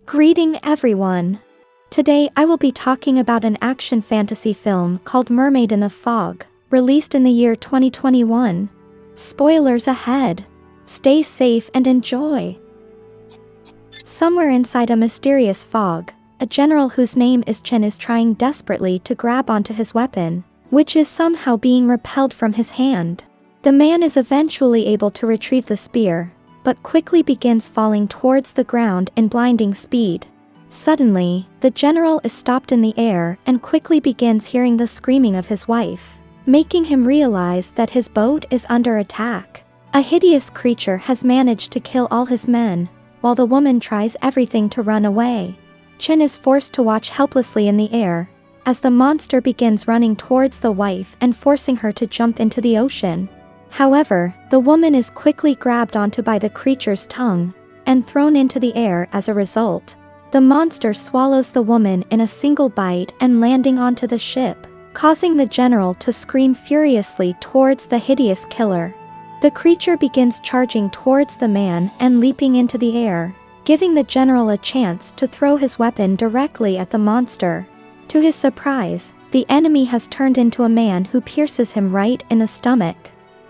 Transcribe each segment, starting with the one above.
Greeting everyone! Today I will be talking about an action fantasy film called Mermaid in the Fog, released in the year 2021. Spoilers ahead. Stay safe and enjoy. Somewhere inside a mysterious fog, a general whose name is Chen is trying desperately to grab onto his weapon, which is somehow being repelled from his hand. The man is eventually able to retrieve the spear, but quickly begins falling towards the ground in blinding speed. Suddenly, the general is stopped in the air and quickly begins hearing the screaming of his wife, making him realize that his boat is under attack. A hideous creature has managed to kill all his men, while the woman tries everything to run away. Chen is forced to watch helplessly in the air, as the monster begins running towards the wife and forcing her to jump into the ocean. However, the woman is quickly grabbed onto by the creature's tongue, and thrown into the air as a result. The monster swallows the woman in a single bite and landing onto the ship, causing the general to scream furiously towards the hideous killer. The creature begins charging towards the man and leaping into the air, giving the general a chance to throw his weapon directly at the monster. To his surprise, the enemy has turned into a man who pierces him right in the stomach.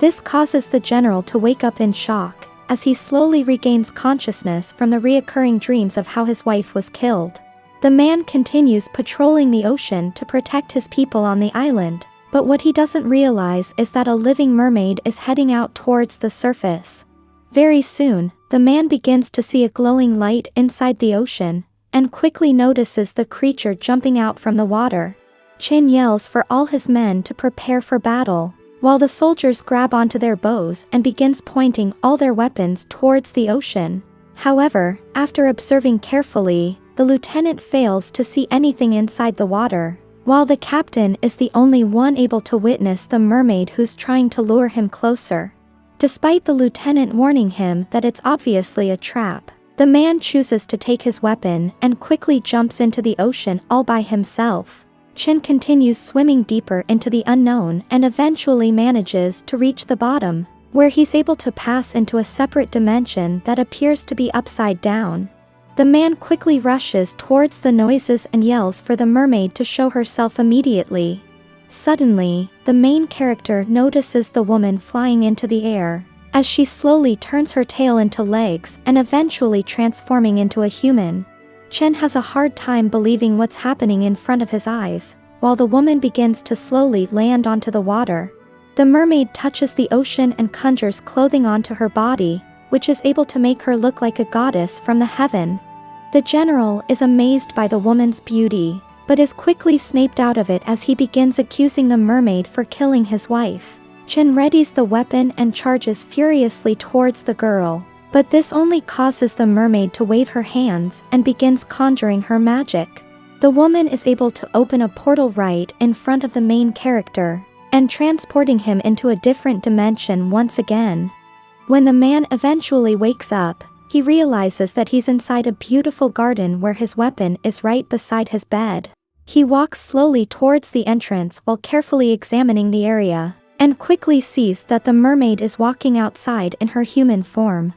This causes the general to wake up in shock, as he slowly regains consciousness from the reoccurring dreams of how his wife was killed. The man continues patrolling the ocean to protect his people on the island, but what he doesn't realize is that a living mermaid is heading out towards the surface. Very soon, the man begins to see a glowing light inside the ocean, and quickly notices the creature jumping out from the water. Chen yells for all his men to prepare for battle, while the soldiers grab onto their bows and begins pointing all their weapons towards the ocean. However, after observing carefully, the lieutenant fails to see anything inside the water, while the captain is the only one able to witness the mermaid who's trying to lure him closer. Despite the lieutenant warning him that it's obviously a trap, the man chooses to take his weapon and quickly jumps into the ocean all by himself. Chen continues swimming deeper into the unknown and eventually manages to reach the bottom, where he's able to pass into a separate dimension that appears to be upside down. The man quickly rushes towards the noises and yells for the mermaid to show herself immediately. Suddenly, the main character notices the woman flying into the air, as she slowly turns her tail into legs and eventually transforming into a human. Chen has a hard time believing what's happening in front of his eyes, while the woman begins to slowly land onto the water. The mermaid touches the ocean and conjures clothing onto her body, which is able to make her look like a goddess from the heaven. The general is amazed by the woman's beauty, but is quickly snapped out of it as he begins accusing the mermaid for killing his wife. Chen readies the weapon and charges furiously towards the girl, but this only causes the mermaid to wave her hands and begins conjuring her magic. The woman is able to open a portal right in front of the main character, and transporting him into a different dimension once again. When the man eventually wakes up, he realizes that he's inside a beautiful garden where his weapon is right beside his bed. He walks slowly towards the entrance while carefully examining the area, and quickly sees that the mermaid is walking outside in her human form.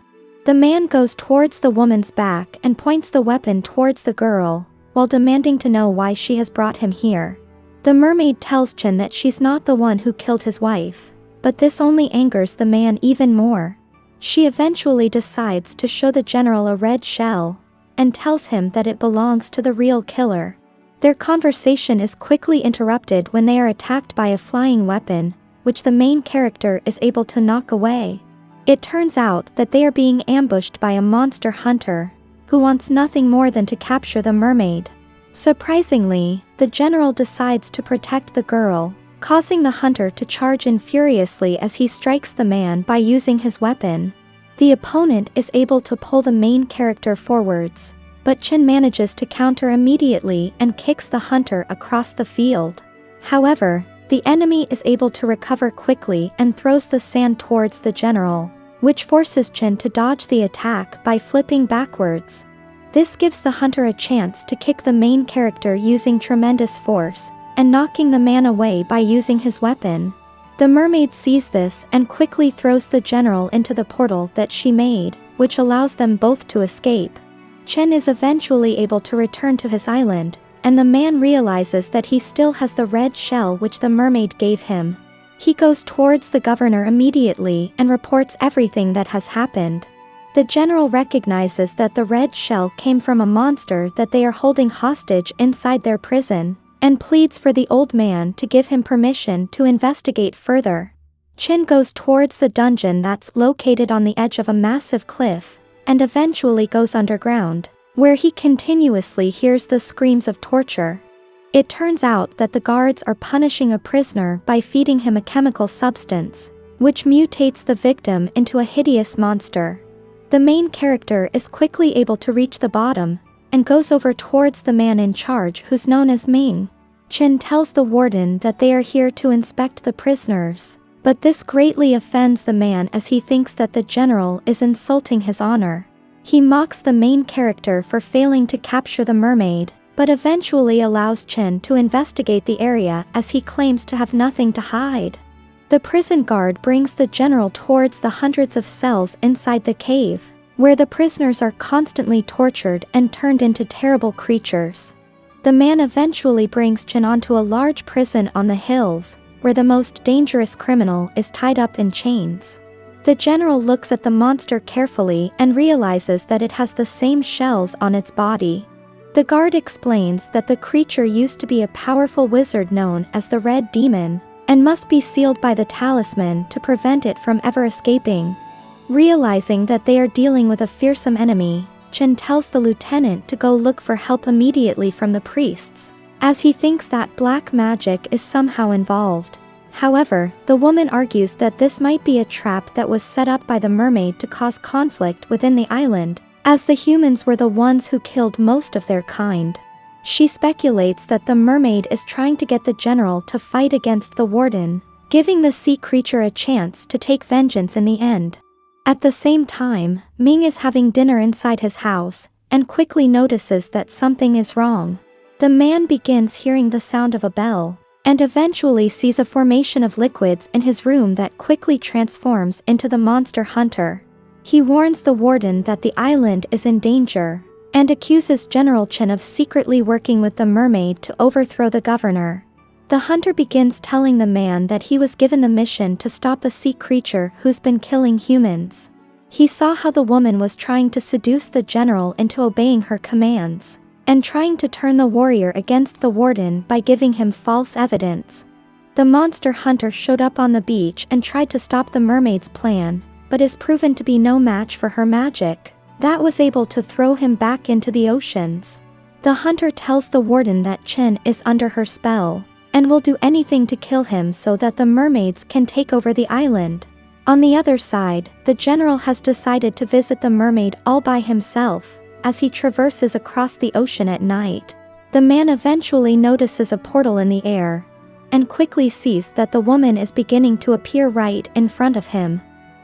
The man goes towards the woman's back and points the weapon towards the girl, while demanding to know why she has brought him here. The mermaid tells Chen that she's not the one who killed his wife, but this only angers the man even more. She eventually decides to show the general a red shell, and tells him that it belongs to the real killer. Their conversation is quickly interrupted when they are attacked by a flying weapon, which the main character is able to knock away. It turns out that they are being ambushed by a monster hunter, who wants nothing more than to capture the mermaid. Surprisingly, the general decides to protect the girl, causing the hunter to charge in furiously as he strikes the man by using his weapon. The opponent is able to pull the main character forwards, but Chen manages to counter immediately and kicks the hunter across the field. However, the enemy is able to recover quickly and throws the sand towards the general, which forces Chen to dodge the attack by flipping backwards. This gives the hunter a chance to kick the main character using tremendous force, and knocking the man away by using his weapon. The mermaid sees this and quickly throws the general into the portal that she made, which allows them both to escape. Chen is eventually able to return to his island, and the man realizes that he still has the red shell which the mermaid gave him. He goes towards the governor immediately and reports everything that has happened. The general recognizes that the red shell came from a monster that they are holding hostage inside their prison, and pleads for the old man to give him permission to investigate further. Chen goes towards the dungeon that's located on the edge of a massive cliff, and eventually goes underground, where he continuously hears the screams of torture. It turns out that the guards are punishing a prisoner by feeding him a chemical substance, which mutates the victim into a hideous monster. The main character is quickly able to reach the bottom, and goes over towards the man in charge who's known as Ming. Chen tells the warden that they are here to inspect the prisoners, but this greatly offends the man as he thinks that the general is insulting his honor. He mocks the main character for failing to capture the mermaid, but eventually allows Chen to investigate the area as he claims to have nothing to hide. The prison guard brings the general towards the hundreds of cells inside the cave, where the prisoners are constantly tortured and turned into terrible creatures. The man eventually brings Chen onto a large prison on the hills, where the most dangerous criminal is tied up in chains. The general looks at the monster carefully and realizes that it has the same shells on its body. The guard explains that the creature used to be a powerful wizard known as the Red Demon, and must be sealed by the talisman to prevent it from ever escaping. Realizing that they are dealing with a fearsome enemy, Chen tells the lieutenant to go look for help immediately from the priests, as he thinks that black magic is somehow involved. However, the woman argues that this might be a trap that was set up by the mermaid to cause conflict within the island, as the humans were the ones who killed most of their kind. She speculates that the mermaid is trying to get the general to fight against the warden, giving the sea creature a chance to take vengeance in the end. At the same time, Ming is having dinner inside his house, and quickly notices that something is wrong. The man begins hearing the sound of a bell, and eventually sees a formation of liquids in his room that quickly transforms into the monster hunter. He warns the warden that the island is in danger, and accuses General Chen of secretly working with the mermaid to overthrow the governor. The hunter begins telling the man that he was given the mission to stop a sea creature who's been killing humans. He saw how the woman was trying to seduce the general into obeying her commands, and trying to turn the warrior against the warden by giving him false evidence. The monster hunter showed up on the beach and tried to stop the mermaid's plan, but is proven to be no match for her magic, that was able to throw him back into the oceans. The hunter tells the warden that Chen is under her spell, and will do anything to kill him so that the mermaids can take over the island. On the other side, the general has decided to visit the mermaid all by himself, as he traverses across the ocean at night. The man eventually notices a portal in the air, and quickly sees that the woman is beginning to appear right in front of him.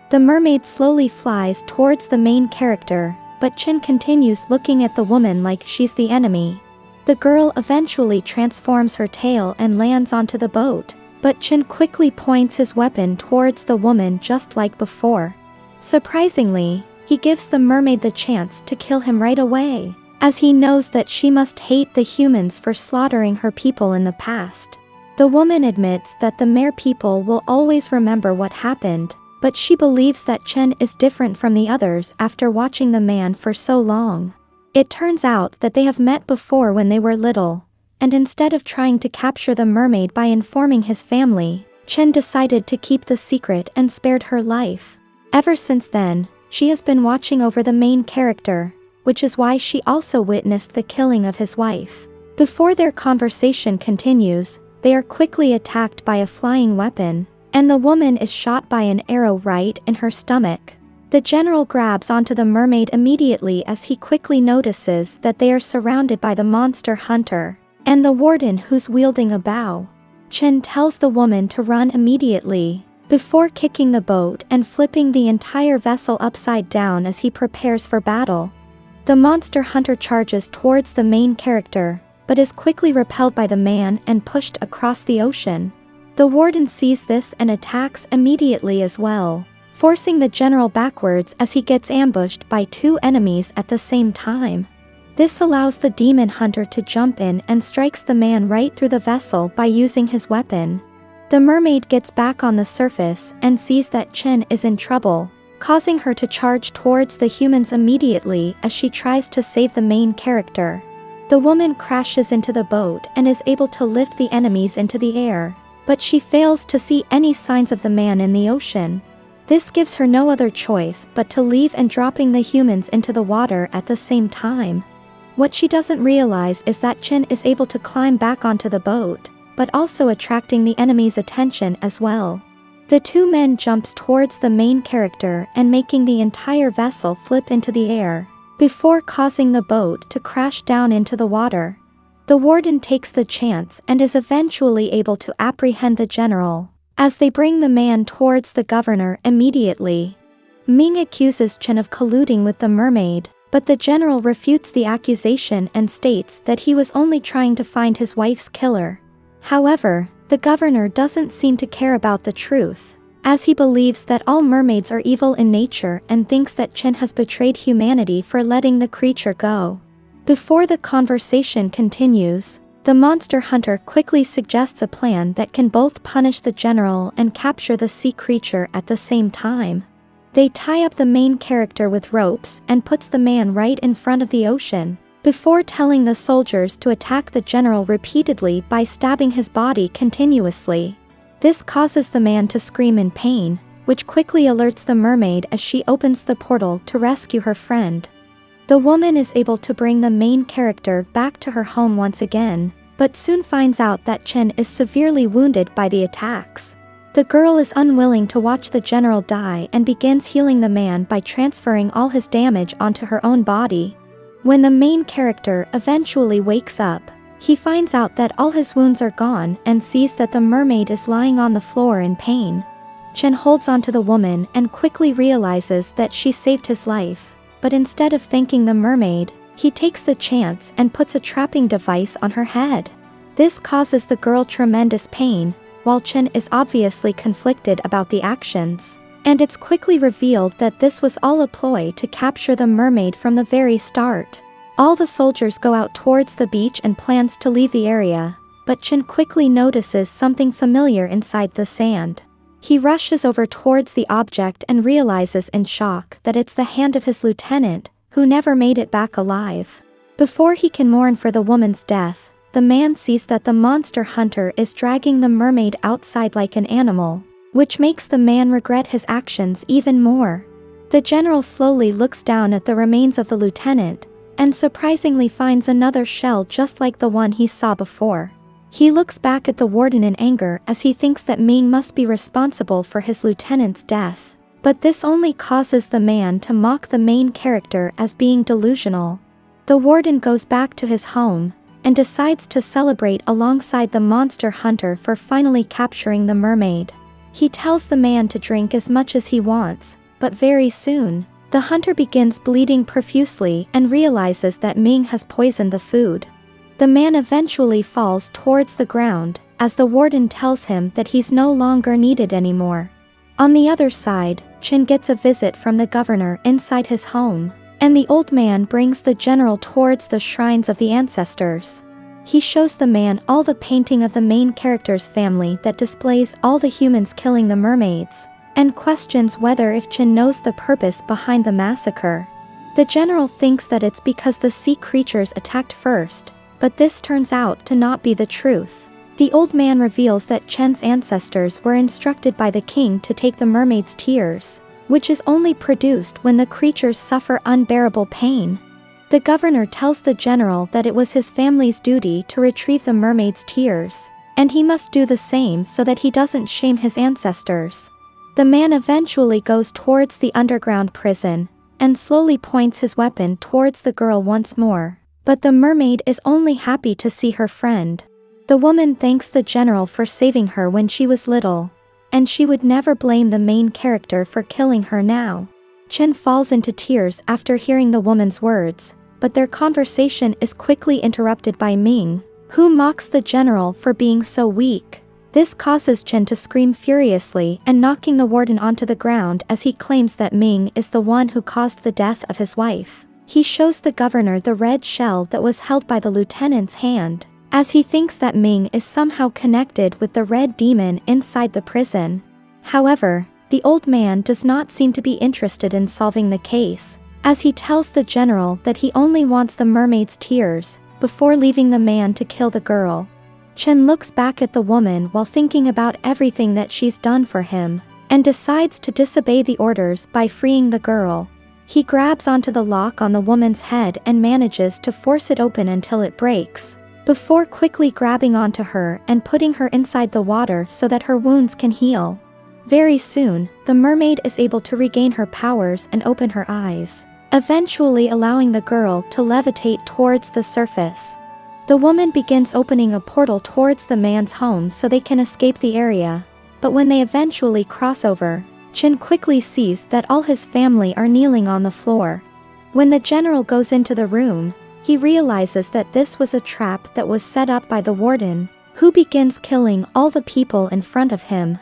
The mermaid slowly flies towards the main character, but Chen continues looking at the woman like she's the enemy. The girl eventually transforms her tail and lands onto the boat, but Chen quickly points his weapon towards the woman just like before. Surprisingly, he gives the mermaid the chance to kill him right away, as he knows that she must hate the humans for slaughtering her people in the past. The woman admits that the Mer people will always remember what happened, but she believes that Chen is different from the others after watching the man for so long. It turns out that they have met before when they were little, and instead of trying to capture the mermaid by informing his family, Chen decided to keep the secret and spared her life. Ever since then, she has been watching over the main character, which is why she also witnessed the killing of his wife. Before their conversation continues, they are quickly attacked by a flying weapon, and the woman is shot by an arrow right in her stomach. The general grabs onto the mermaid immediately as he quickly notices that they are surrounded by the monster hunter, and the warden who's wielding a bow. Chen tells the woman to run immediately, before kicking the boat and flipping the entire vessel upside down as he prepares for battle. The monster hunter charges towards the main character, but is quickly repelled by the man and pushed across the ocean. The warden sees this and attacks immediately as well, forcing the general backwards as he gets ambushed by two enemies at the same time. This allows the demon hunter to jump in and strikes the man right through the vessel by using his weapon. The mermaid gets back on the surface and sees that Chen is in trouble, causing her to charge towards the humans immediately as she tries to save the main character. The woman crashes into the boat and is able to lift the enemies into the air, but she fails to see any signs of the man in the ocean. This gives her no other choice but to leave and dropping the humans into the water at the same time. What she doesn't realize is that Chen is able to climb back onto the boat, but also attracting the enemy's attention as well. The two men jumps towards the main character and making the entire vessel flip into the air, before causing the boat to crash down into the water. The warden takes the chance and is eventually able to apprehend the general, as they bring the man towards the governor immediately. Ming accuses Chen of colluding with the mermaid, but the general refutes the accusation and states that he was only trying to find his wife's killer. However, the governor doesn't seem to care about the truth, as he believes that all mermaids are evil in nature and thinks that Chen has betrayed humanity for letting the creature go. Before the conversation continues, the monster hunter quickly suggests a plan that can both punish the general and capture the sea creature at the same time. They tie up the main character with ropes and puts the man right in front of the ocean, before telling the soldiers to attack the general repeatedly by stabbing his body continuously. This causes the man to scream in pain, which quickly alerts the mermaid as she opens the portal to rescue her friend. The woman is able to bring the main character back to her home once again, but soon finds out that Chen is severely wounded by the attacks. The girl is unwilling to watch the general die and begins healing the man by transferring all his damage onto her own body. When the main character eventually wakes up, he finds out that all his wounds are gone and sees that the mermaid is lying on the floor in pain. Chen holds onto the woman and quickly realizes that she saved his life, but instead of thanking the mermaid, he takes the chance and puts a trapping device on her head. This causes the girl tremendous pain, while Chen is obviously conflicted about the actions, and it's quickly revealed that this was all a ploy to capture the mermaid from the very start. All the soldiers go out towards the beach and plans to leave the area, but Chen quickly notices something familiar inside the sand. He rushes over towards the object and realizes in shock that it's the hand of his lieutenant, who never made it back alive. Before he can mourn for the woman's death, the man sees that the monster hunter is dragging the mermaid outside like an animal, which makes the man regret his actions even more. The general slowly looks down at the remains of the lieutenant, and surprisingly finds another shell just like the one he saw before. He looks back at the warden in anger as he thinks that Ming must be responsible for his lieutenant's death, but this only causes the man to mock the main character as being delusional. The warden goes back to his home, and decides to celebrate alongside the monster hunter for finally capturing the mermaid. He tells the man to drink as much as he wants, but very soon, the hunter begins bleeding profusely and realizes that Ming has poisoned the food. The man eventually falls towards the ground, as the warden tells him that he's no longer needed anymore. On the other side, Chen gets a visit from the governor inside his home, and the old man brings the general towards the shrines of the ancestors. He shows the man all the painting of the main character's family that displays all the humans killing the mermaids, and questions whether if Chen knows the purpose behind the massacre. The general thinks that it's because the sea creatures attacked first, but this turns out to not be the truth. The old man reveals that Chen's ancestors were instructed by the king to take the mermaid's tears, which is only produced when the creatures suffer unbearable pain. The governor tells the general that it was his family's duty to retrieve the mermaid's tears, and he must do the same so that he doesn't shame his ancestors. The man eventually goes towards the underground prison, and slowly points his weapon towards the girl once more, but the mermaid is only happy to see her friend. The woman thanks the general for saving her when she was little, and she would never blame the main character for killing her now. Chen falls into tears after hearing the woman's words, but their conversation is quickly interrupted by Ming, who mocks the general for being so weak. This causes Chen to scream furiously and knocking the warden onto the ground as he claims that Ming is the one who caused the death of his wife. He shows the governor the red shell that was held by the lieutenant's hand, as he thinks that Ming is somehow connected with the red demon inside the prison. However, the old man does not seem to be interested in solving the case, as he tells the general that he only wants the mermaid's tears, before leaving the man to kill the girl. Chen looks back at the woman while thinking about everything that she's done for him, and decides to disobey the orders by freeing the girl. He grabs onto the lock on the woman's head and manages to force it open until it breaks, before quickly grabbing onto her and putting her inside the water so that her wounds can heal. Very soon, the mermaid is able to regain her powers and open her eyes, eventually allowing the girl to levitate towards the surface. The woman begins opening a portal towards the man's home so they can escape the area, but when they eventually cross over, Chen quickly sees that all his family are kneeling on the floor. When the general goes into the room, he realizes that this was a trap that was set up by the warden, who begins killing all the people in front of him.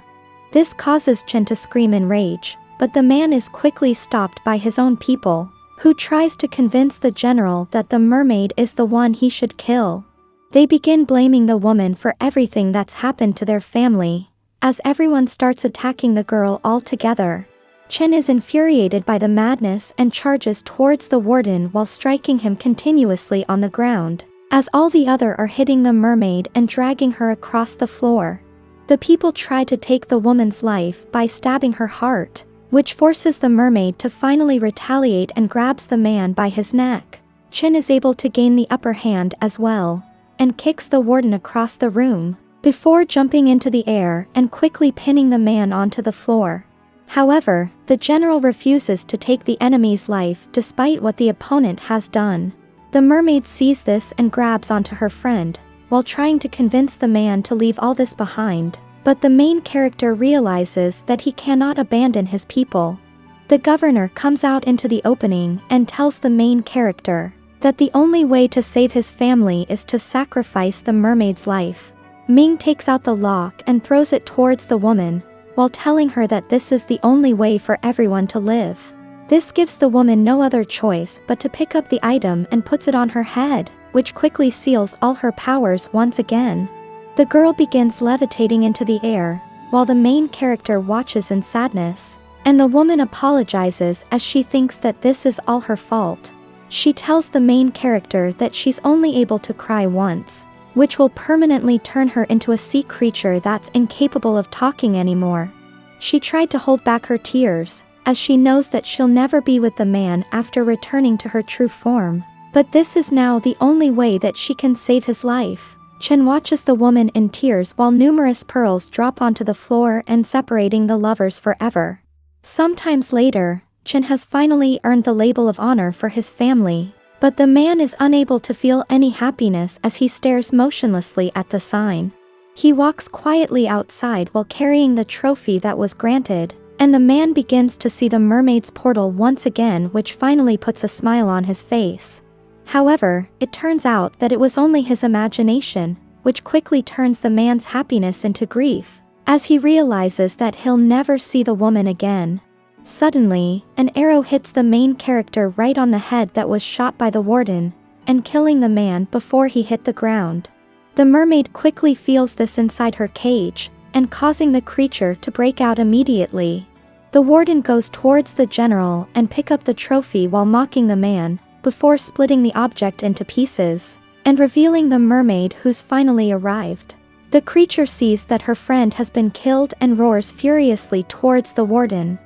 This causes Chen to scream in rage, but the man is quickly stopped by his own people, who tries to convince the general that the mermaid is the one he should kill. They begin blaming the woman for everything that's happened to their family, as everyone starts attacking the girl altogether. Chen is infuriated by the madness and charges towards the warden while striking him continuously on the ground, as all the other are hitting the mermaid and dragging her across the floor. The people try to take the woman's life by stabbing her heart, which forces the mermaid to finally retaliate and grabs the man by his neck. Chen is able to gain the upper hand as well, and kicks the warden across the room, before jumping into the air and quickly pinning the man onto the floor. However, the general refuses to take the enemy's life despite what the opponent has done. The mermaid sees this and grabs onto her friend, while trying to convince the man to leave all this behind, but the main character realizes that he cannot abandon his people. The governor comes out into the opening and tells the main character that the only way to save his family is to sacrifice the mermaid's life. Ming takes out the lock and throws it towards the woman, while telling her that this is the only way for everyone to live. This gives the woman no other choice but to pick up the item and puts it on her head, which quickly seals all her powers once again. The girl begins levitating into the air, while the main character watches in sadness, and the woman apologizes as she thinks that this is all her fault. She tells the main character that she's only able to cry once, which will permanently turn her into a sea creature that's incapable of talking anymore. She tried to hold back her tears, as she knows that she'll never be with the man after returning to her true form, but this is now the only way that she can save his life. Chen watches the woman in tears while numerous pearls drop onto the floor and separating the lovers forever. Sometimes later, Chen has finally earned the label of honor for his family, but the man is unable to feel any happiness as he stares motionlessly at the sign. He walks quietly outside while carrying the trophy that was granted, and the man begins to see the mermaid's portal once again, which finally puts a smile on his face. However, it turns out that it was only his imagination, which quickly turns the man's happiness into grief, as he realizes that he'll never see the woman again. Suddenly, an arrow hits the main character right on the head that was shot by the warden, and killing the man before he hit the ground. The mermaid quickly feels this inside her cage, and causing the creature to break out immediately. The warden goes towards the general and pick up the trophy while mocking the man, before splitting the object into pieces, and revealing the mermaid who's finally arrived. The creature sees that her friend has been killed and roars furiously towards the warden.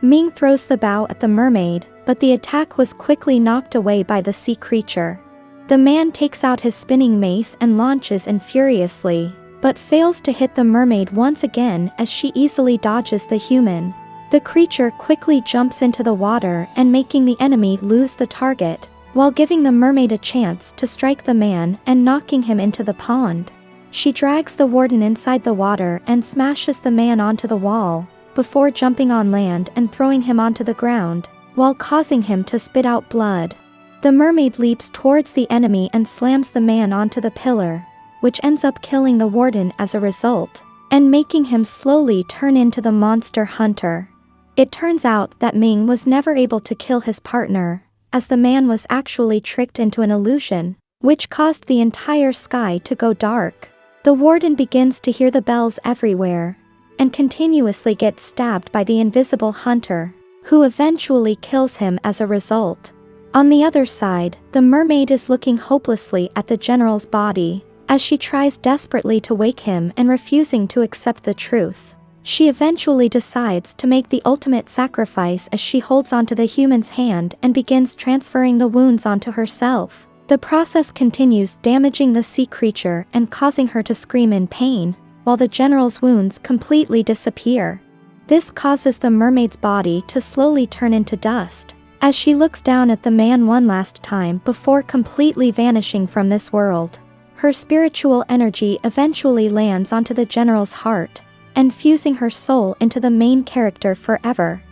Ming throws the bow at the mermaid, but the attack was quickly knocked away by the sea creature. The man takes out his spinning mace and launches in furiously, but fails to hit the mermaid once again as she easily dodges the human. The creature quickly jumps into the water and making the enemy lose the target, while giving the mermaid a chance to strike the man and knocking him into the pond. She drags the warden inside the water and smashes the man onto the wall, before jumping on land and throwing him onto the ground, while causing him to spit out blood. The mermaid leaps towards the enemy and slams the man onto the pillar, which ends up killing the warden as a result, and making him slowly turn into the monster hunter. It turns out that Ming was never able to kill his partner, as the man was actually tricked into an illusion, which caused the entire sky to go dark. The warden begins to hear the bells everywhere, and continuously gets stabbed by the invisible hunter, who eventually kills him as a result. On the other side, the mermaid is looking hopelessly at the general's body, as she tries desperately to wake him and refusing to accept the truth. She eventually decides to make the ultimate sacrifice as she holds onto the human's hand and begins transferring the wounds onto herself. The process continues, damaging the sea creature and causing her to scream in pain, while the general's wounds completely disappear. This causes the mermaid's body to slowly turn into dust, as she looks down at the man one last time before completely vanishing from this world. Her spiritual energy eventually lands onto the general's heart, and fusing her soul into the main character forever.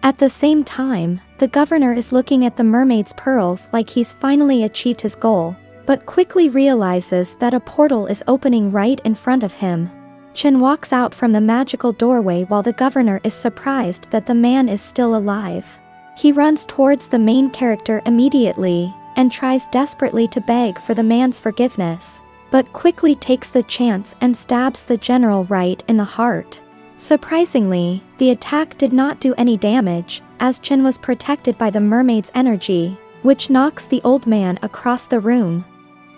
At the same time, the governor is looking at the mermaid's pearls like he's finally achieved his goal, but quickly realizes that a portal is opening right in front of him. Chen walks out from the magical doorway while the governor is surprised that the man is still alive. He runs towards the main character immediately, and tries desperately to beg for the man's forgiveness, but quickly takes the chance and stabs the general right in the heart. Surprisingly, the attack did not do any damage, as Chen was protected by the mermaid's energy, which knocks the old man across the room.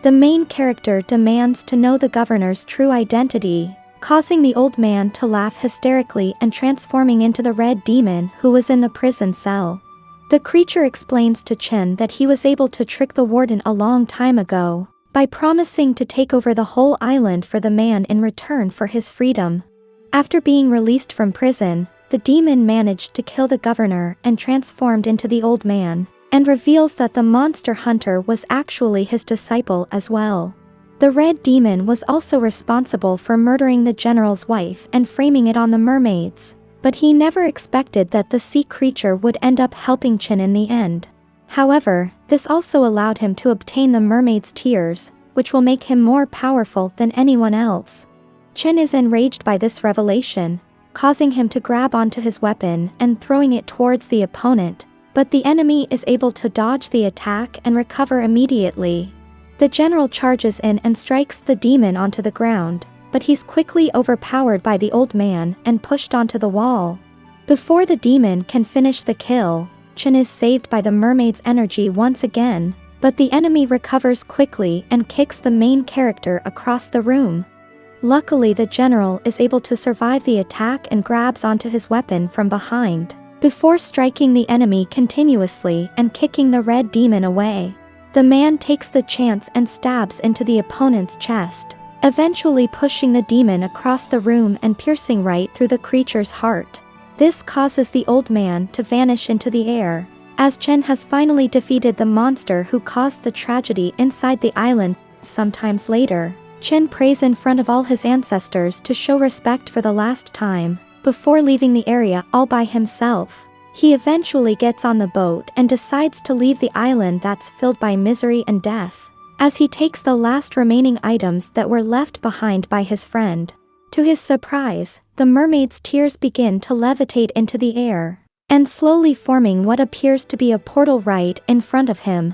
The main character demands to know the governor's true identity, causing the old man to laugh hysterically and transforming into the red demon who was in the prison cell. The creature explains to Chen that he was able to trick the warden a long time ago, by promising to take over the whole island for the man in return for his freedom. After being released from prison, the demon managed to kill the governor and transformed into the old man, and reveals that the monster hunter was actually his disciple as well. The red demon was also responsible for murdering the general's wife and framing it on the mermaids, but he never expected that the sea creature would end up helping Chen in the end. However, this also allowed him to obtain the mermaid's tears, which will make him more powerful than anyone else. Chen is enraged by this revelation, causing him to grab onto his weapon and throwing it towards the opponent, but the enemy is able to dodge the attack and recover immediately. The general charges in and strikes the demon onto the ground, but he's quickly overpowered by the old man and pushed onto the wall. Before the demon can finish the kill, Chen is saved by the mermaid's energy once again, but the enemy recovers quickly and kicks the main character across the room. Luckily, the general is able to survive the attack and grabs onto his weapon from behind, before striking the enemy continuously and kicking the red demon away. The man takes the chance and stabs into the opponent's chest, eventually pushing the demon across the room and piercing right through the creature's heart. This causes the old man to vanish into the air, as Chen has finally defeated the monster who caused the tragedy inside the island. Sometimes later, Chen prays in front of all his ancestors to show respect for the last time, before leaving the area all by himself. He eventually gets on the boat and decides to leave the island that's filled by misery and death, as he takes the last remaining items that were left behind by his friend. To his surprise, the mermaid's tears begin to levitate into the air, and slowly forming what appears to be a portal right in front of him.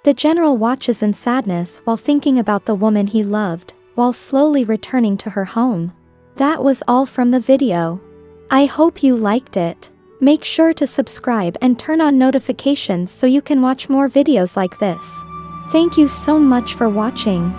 The general watches in sadness while thinking about the woman he loved, while slowly returning to her home. That was all from the video. I hope you liked it. Make sure to subscribe and turn on notifications so you can watch more videos like this. Thank you so much for watching.